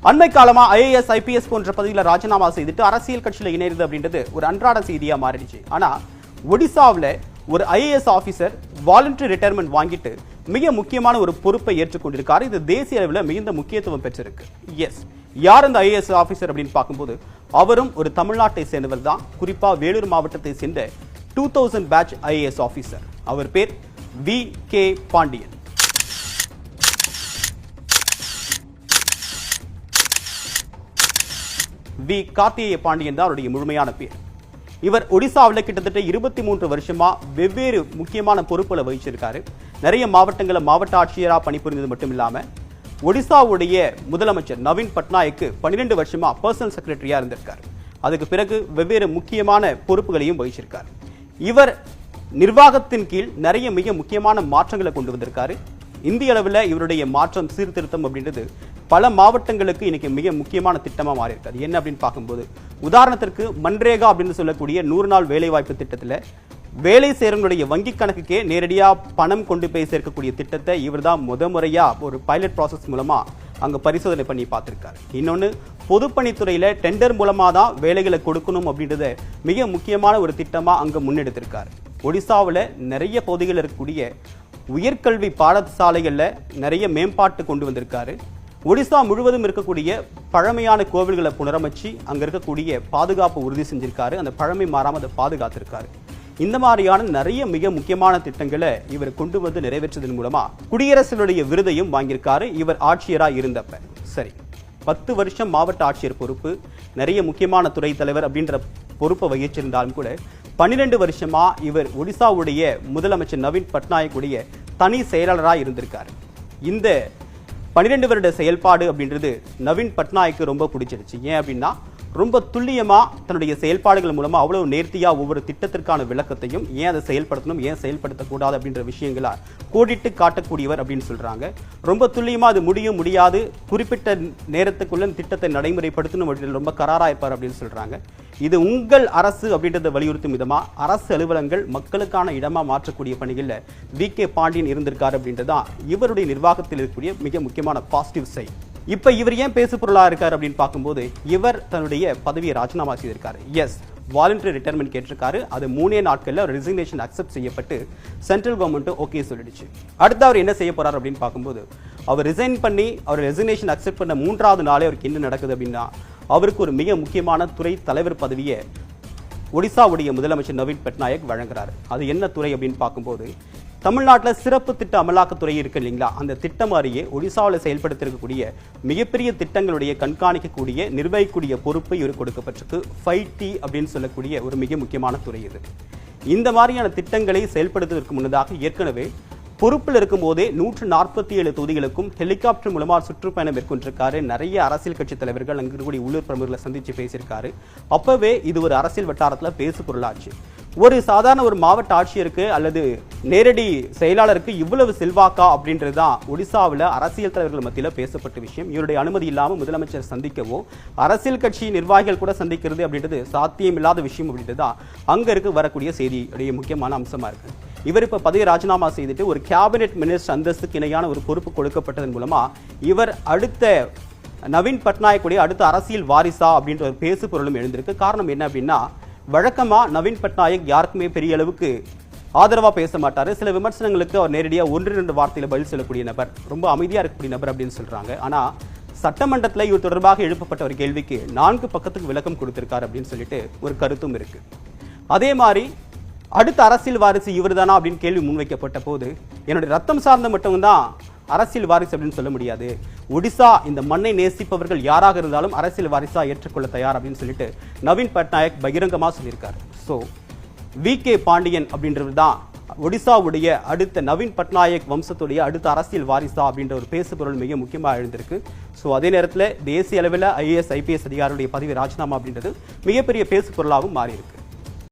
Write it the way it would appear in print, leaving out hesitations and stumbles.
அண்மை காலமா IAS IPS போன்ற பதவியில் ராஜினாமா செய்துட்டு அரசியல் கட்சியில் இணைறது அப்படின்றது ஒரு அன்றாட செய்தியா மாறிடுச்சு. ஆனா ஒடிசாவில் ஒரு ஐஏஎஸ் ஆபீசர் வாலண்டரி ரிட்டையர்மெண்ட் வாங்கிட்டு மிக முக்கியமான ஒரு பொறுப்பை ஏற்றுக்கொண்டிருக்காரு. இது தேசிய அளவில் மிகுந்த முக்கியத்துவம் பெற்றிருக்கு. எஸ், யார் அந்த ஐஏஎஸ் ஆபீசர் அப்படின்னு பார்க்கும்போது அவரும் ஒரு தமிழ்நாட்டை சேர்ந்தவர் தான். குறிப்பா வேலூர் மாவட்டத்தை சேர்ந்த 2000 பேட்ச் ஐஏஎஸ் ஆபீசர். அவர் பேர் வி.கே. பாண்டியன். வி. கார்த்திகேய பாண்டியன் தான் அவருடைய முழுமையான பேர். இவர் ஒடிசாவில் கிட்டத்தட்ட 23 வருஷமா வெவ்வேறு முக்கியமான பொறுப்புகளை வகிச்சிருக்காரு. நிறைய மாவட்டங்களில் மாவட்ட ஆட்சியராக பணிபுரிந்தது மட்டும் இல்லாம ஒடிசாவுடைய முதலமைச்சர் நவீன் பட்நாயக்கு 12 வருஷமா பர்சனல் செக்ரட்டரியா இருந்திருக்காரு. அதுக்கு பிறகு வெவ்வேறு முக்கியமான பொறுப்புகளையும் வகிச்சிருக்காரு. இவர் நிர்வாகத்தின் கீழ் நிறைய மிக முக்கியமான மாற்றங்களை கொண்டு வந்திருக்காரு. இந்திய அளவில் இவருடைய மாற்றம் சீர்திருத்தம் அப்படின்றது பல மாவட்டங்களுக்கு இன்னைக்கு மிக முக்கியமான திட்டமாக மாறி இருக்காது. என்ன அப்படின்னு பார்க்கும்போது உதாரணத்திற்கு மன்ரேகா அப்படின்னு சொல்லக்கூடிய 100 நாள் வேலைவாய்ப்பு திட்டத்தில் வேலை செய்கிறவங்களுடைய வங்கி கணக்குக்கே நேரடியாக பணம் கொண்டு போய் சேர்க்கக்கூடிய திட்டத்தை இவர் தான் முறையாக ஒரு பைலட் ப்ராசஸ் மூலமாக அங்கே பரிசோதனை பண்ணி பார்த்துருக்காரு. இன்னொன்று, பொதுப்பணித்துறையில் டெண்டர் மூலமாக தான் வேலைகளை கொடுக்கணும் அப்படின்றத மிக முக்கியமான ஒரு திட்டமாக அங்கே முன்னெடுத்திருக்காரு. ஒடிசாவில் நிறைய பகுதிகளில் இருக்கக்கூடிய உயர்கல்வி பாடசாலைகளில் நிறைய மேம்பாட்டு கொண்டு வந்திருக்காரு. ஒடிசா முழுவதும் இருக்கக்கூடிய பழமையான கோவில்களை புனரமைச்சு அங்கே இருக்கக்கூடிய பாதுகாப்பு உறுதி செஞ்சிருக்காரு. அந்த பழமை மாறாமல் அதை பாதுகாத்திருக்காரு. இந்த மாதிரியான நிறைய மிக முக்கியமான திட்டங்களை இவர் கொண்டு வந்து நிறைவேற்றதன் மூலமா குடியரசுடைய விருதையும் வாங்கியிருக்காரு. இவர் ஆட்சியராக இருந்தப்ப சரி 10 வருஷம் மாவட்ட ஆட்சியர் பொறுப்பு, நிறைய முக்கியமான துறை தலைவர் அப்படின்ற பொறுப்பை வகிச்சிருந்தாலும் கூட 12 வருஷமா இவர் ஒடிசாவுடைய முதலமைச்சர் நவீன் பட்நாயக்குடைய தனி செயலாளராக இருந்திருக்காரு. இந்த 12 வருட செயல்பாடு அப்படின்றது நவீன் பட்நாயக்கு ரொம்ப பிடிச்சிருச்சு. ஏன் அப்படின்னா ரொம்ப துல்லியமா தன்னுடைய செயல்பாடுகள் மூலமா அவ்வளவு நேர்த்தியா ஒவ்வொரு திட்டத்திற்கான விளக்கத்தையும் ஏன் அதை செயல்படுத்தணும், ஏன் செயல்படுத்தக்கூடாது அப்படின்ற விஷயங்களா கோடிட்டு காட்டக்கூடியவர் அப்படின்னு சொல்றாங்க. ரொம்ப துல்லியமா அது முடியாது, குறிப்பிட்ட நேரத்துக்குள்ள திட்டத்தை நடைமுறைப்படுத்தணும் அப்படின்னு ரொம்ப கராரா இருப்பார் அப்படின்னு சொல்றாங்க. இது உங்கள் அரசு அப்படின்றத வலியுறுத்தும் விதமா அரசு அலுவலகங்கள் மக்களுக்கான இடமா மாற்றக்கூடிய பணிகளில் வி.கே. பாண்டியன் இருந்திருக்காரு அப்படின்றதான் இவருடைய நிர்வாகத்தில் இருக்கக்கூடிய மிக முக்கியமான பாசிட்டிவ் சைட். இப்ப இவர் ஏன் பேசு பொருளா இருக்காரு அப்படின்னு பார்க்கும்போது இவர் தன்னுடைய பதவியை ராஜினாமா செய்திருக்காரு. எஸ், வாலண்டரி ரிட்டையர்மெண்ட் கேட்டிருக்காரு. அது 3 நாட்கள்ல ரெசிக்னேஷன் அக்செப்ட் செய்யப்பட்டு சென்ட்ரல் கவர்மெண்ட் ஓகே சொல்லிடுச்சு. அடுத்து அவர் என்ன செய்ய போறாரு அப்படின்னு பார்க்கும்போது அவர் ரிசைன் பண்ணி அவர் ரெசிக்னேஷன் அக்செப்ட் பண்ண 3வது நாளே அவருக்கு என்ன நடக்குது அப்படின்னா அவருக்கு ஒரு மிக முக்கியமான துறை தலைவர் பதவியை ஒடிசாவுடைய முதலமைச்சர் நவீன் பட்நாயக் வழங்குறாரு. அது என்ன துறை அப்படின்னு பார்க்கும்போது தமிழ்நாட்டில் சிறப்பு திட்ட அமலாக்கத்துறை இருக்கு இல்லைங்களா, அந்த திட்டம் மாதிரியே ஒடிசாவில் செயல்படுத்திருக்கக்கூடிய மிகப்பெரிய திட்டங்களுடைய கண்காணிக்கக்கூடிய நிர்வகிக்கக்கூடிய பொறுப்பு இவர் கொடுக்கப்பட்டிருக்கு. 5T அப்படின்னு சொல்லக்கூடிய ஒரு மிக முக்கியமான துறை இது. இந்த மாதிரியான திட்டங்களை செயல்படுத்துவதற்கு முன்னதாக ஏற்கனவே பொறுப்பில் இருக்கும் போதே 147 தொகுதிகளுக்கும் ஹெலிகாப்டர் மூலமா சுற்றுப்பயணம் மேற்கொண்டிருக்காரு. நிறைய அரசியல் கட்சி தலைவர்கள் அங்கு இருக்கக்கூடிய உள்ளூர் பிரமுகர்களை சந்திச்சு பேசியிருக்காரு. அப்பவே இது ஒரு அரசியல் வட்டாரத்தில் பேசு பொருளாச்சு. ஒரு சாதாரண ஒரு மாவட்ட ஆட்சியருக்கு அல்லது நேரடி செயலாளருக்கு இவ்வளவு செல்வாக்கா அப்படின்றது தான் ஒடிசாவில் அரசியல் தலைவர்கள் மத்தியில் பேசப்பட்ட விஷயம். இவருடைய அனுமதி இல்லாமல் முதலமைச்சர் சந்திக்கவோ அரசியல் கட்சி நிர்வாகிகள் கூட சந்திக்கிறது அப்படின்றது சாத்தியம் இல்லாத விஷயம் அப்படின்றது தான் அங்க இருக்கு வரக்கூடிய செய்தியுடைய முக்கியமான அம்சமா இருக்கு. இவர் இப்ப பதவி ராஜினாமா செய்துட்டு ஒரு கேபினெட் மினிஸ்டர் அந்தஸ்துக்கு இணையான ஒரு பொறுப்பு கொடுக்கப்பட்டதன் மூலமா இவர் அடுத்த நவீன் பட்நாயக்குடைய அடுத்த அரசியல் வாரிசா அப்படின்ற ஒரு பேசு பொருளும் எழுந்திருக்கு. காரணம் என்ன அப்படின்னா வழக்கமா நவீன் பட்நாயக் யாருக்குமே பெரிய அளவுக்கு ஆதரவா பேச மாட்டாரு. சில விமர்சனங்களுக்கு அவர் நேரடியாக 1-2 வார்த்தையில பதில் சொல்லக்கூடிய நபர், ரொம்ப அமைதியா இருக்கக்கூடிய நபர் அப்படின்னு சொல்றாங்க. ஆனா சட்டமன்றத்தில் இவர் தொடர்பாக எழுப்பப்பட்ட ஒரு கேள்விக்கு 4 பக்கத்துக்கு விளக்கம் கொடுத்திருக்காரு அப்படின்னு சொல்லிட்டு ஒரு கருத்தும் இருக்கு. அதே மாதிரி அடுத்த அரசியல் வாரிசு இவர் தானா அப்படின்னு கேள்வி முன்வைக்கப்பட்ட போது என்னுடைய ரத்தம் சார்ந்த மட்டும்தான் அரசியல் வாரிசு அப்படின்னு சொல்ல முடியாது, ஒடிசா இந்த மண்ணை நேசிப்பவர்கள் யாராக இருந்தாலும் அரசியல் வாரிசா ஏற்றுக்கொள்ள தயார் அப்படின்னு சொல்லிட்டு நவீன் பட்நாயக் பகிரங்கமா சொல்லியிருக்காரு. So VK. பாண்டியன் அப்படின்றது தான் ஒடிசாவுடைய அடுத்த நவீன் பட்நாயக் வம்சத்துடைய அடுத்த அரசியல் வாரிசா அப்படின்ற ஒரு பேசு பொருள் மிக முக்கியமாக எழுந்திருக்கு. ஸோ அதே நேரத்தில் தேசிய அளவில் ஐஏஎஸ் ஐபிஎஸ் அதிகாரியுடைய பதவி ராஜினாமா அப்படின்றது மிகப்பெரிய பேசு பொருளாகவும் மாறி இருக்கு.